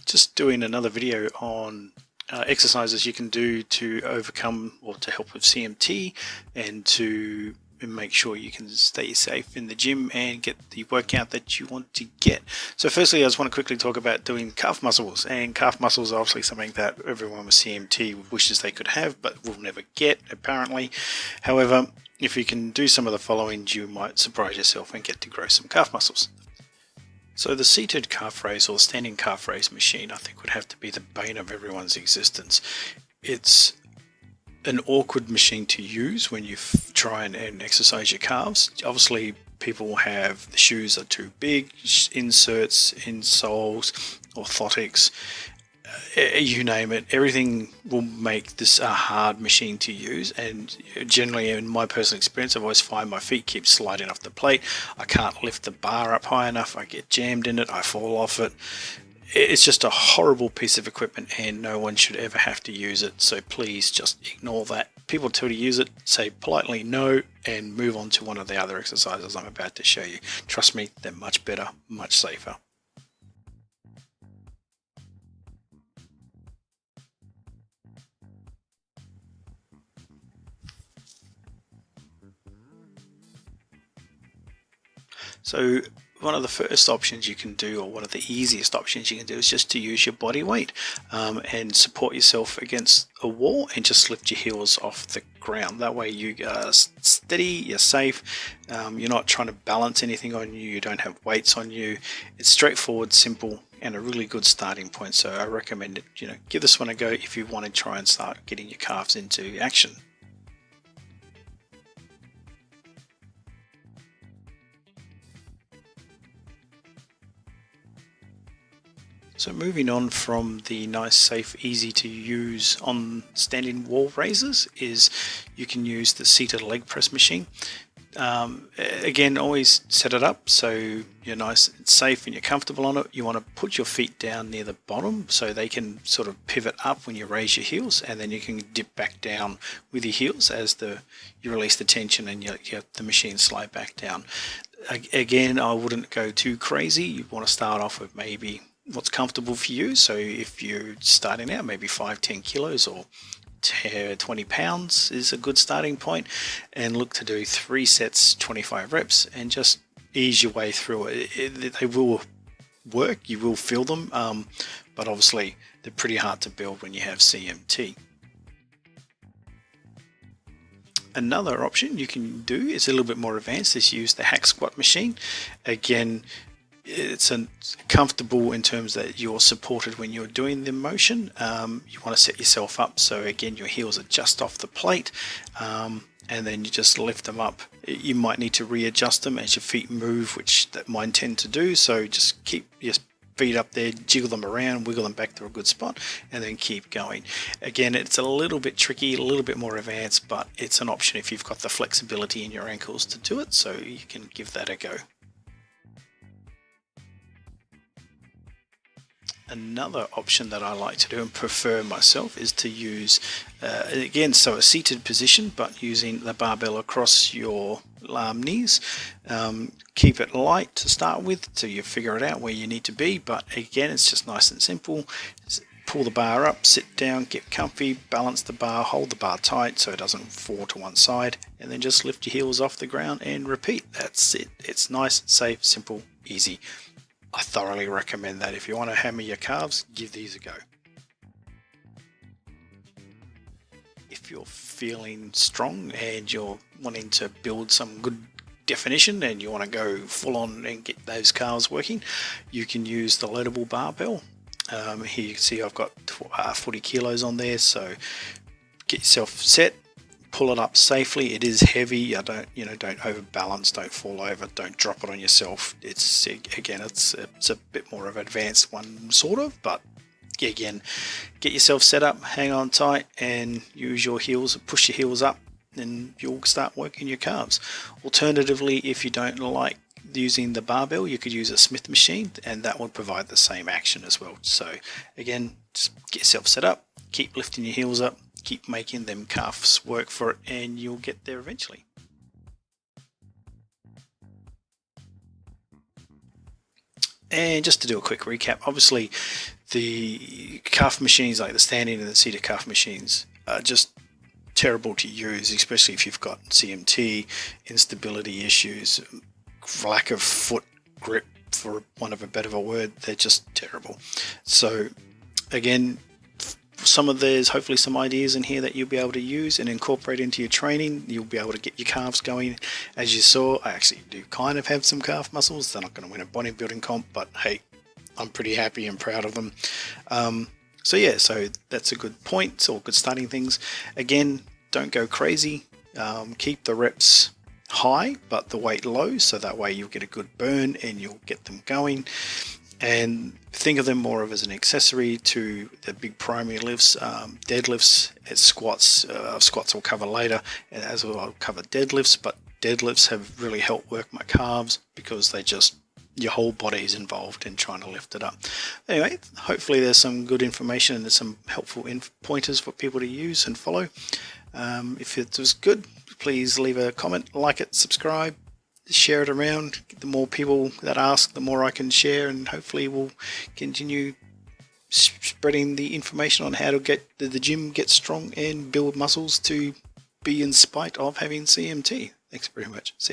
just doing another video on exercises you can do to overcome or to help with CMT and to make sure you can stay safe in the gym and get the workout that you want to get. So firstly, I just want to quickly talk about doing calf muscles, and calf muscles are obviously something that everyone with CMT wishes they could have but will never get, apparently. However, if you can do some of the following, you might surprise yourself and get to grow some calf muscles. So the seated calf raise or standing calf raise machine, I think, would have to be the bane of everyone's existence. It's an awkward machine to use when you try and exercise your calves. Obviously, people have the shoes are too big, inserts, insoles, orthotics, you name it. Everything will make this a hard machine to use, and generally, in my personal experience, I've always find my feet keep sliding off the plate. I can't lift the bar up high enough. I get jammed in it. I fall off it. It's just a horrible piece of equipment, and no one should ever have to use it. So please just ignore that. People tell you to use it, say politely no, and move on to one of the other exercises I'm about to show you. Trust me, they're much better, much safer. So one of the first options you can do, or one of the easiest options you can do, is just to use your body weight and support yourself against a wall and just lift your heels off the ground. That way you are steady, you're safe, you're not trying to balance anything on you, you don't have weights on you. It's straightforward, simple, and a really good starting point. So I recommend it. Give this one a go if you want to try and start getting your calves into action. So moving on from the nice, safe, easy to use on standing wall raises, is you can use the seated leg press machine. Again, always set it up so you're nice and safe and you're comfortable on it. You want to put your feet down near the bottom so they can sort of pivot up when you raise your heels, and then you can dip back down with your heels as you release the tension and the machine slide back down. Again, I wouldn't go too crazy. You want to start off with maybe what's comfortable for you. So if you're starting out, maybe 5-10 kilos or 20 pounds is a good starting point, and look to do 3 sets, 25 reps, and just ease your way through it. They will work, you will feel them, but obviously they're pretty hard to build when you have CMT. Another option you can do is a little bit more advanced, is use the hack squat machine. Again, it's comfortable in terms that you're supported when you're doing the motion. You want to set yourself up so again your heels are just off the plate, and then you just lift them up. You might need to readjust them as your feet move, which mine tend to do, so just keep your feet up there, jiggle them around, wiggle them back to a good spot, and then keep going. Again, it's a little bit tricky, a little bit more advanced, but it's an option if you've got the flexibility in your ankles to do it, so you can give that a go. Another option that I like to do and prefer myself is to use, again, so a seated position, but using the barbell across your knees. Keep it light to start with till you figure it out where you need to be, but again, it's just nice and simple. Pull the bar up, sit down, get comfy, balance the bar, hold the bar tight so it doesn't fall to one side, and then just lift your heels off the ground and repeat. That's it. It's nice, safe, simple, easy. I thoroughly recommend that. If you want to hammer your calves, give these a go. If you're feeling strong and you're wanting to build some good definition and you want to go full on and get those calves working, you can use the loadable barbell. Here you can see I've got 40 kilos on there, so get yourself set. Pull it up safely. It is heavy. Don't overbalance, don't fall over, don't drop it on yourself. It's a bit more of an advanced one, sort of, but again, get yourself set up, hang on tight, and use your heels, push your heels up, and you'll start working your calves. Alternatively, if you don't like using the barbell, you could use a Smith machine, and that would provide the same action as well. So again, just get yourself set up, keep lifting your heels up, keep making them calves work for it, and you'll get there eventually. And just to do a quick recap, obviously The calf machines, like the standing and the seated calf machines, are just terrible to use, especially if you've got CMT, instability issues, lack of foot grip, for want of a better word. They're just terrible. So again, there's hopefully some ideas in here that you'll be able to use and incorporate into your training. You'll be able to get your calves going. As you saw, I actually do kind of have some calf muscles. They're not going to win a bodybuilding comp, but hey, I'm pretty happy and proud of them. So yeah, so that's a good point, or good starting things. Again, don't go crazy. Keep the reps high, but the weight low, so that way you'll get a good burn and you'll get them going. And think of them more of as an accessory to the big primary lifts, deadlifts, squats. Squats will cover later, and as well I'll cover deadlifts. But deadlifts have really helped work my calves because your whole body is involved in trying to lift it up. Anyway, hopefully there's some good information and there's some helpful pointers for people to use and follow. If it was good, please leave a comment, like it, subscribe, share it around. The more people that ask, the more I can share, and hopefully we'll continue spreading the information on how to get the gym get strong and build muscles to be in spite of having CMT. Thanks very much. See ya.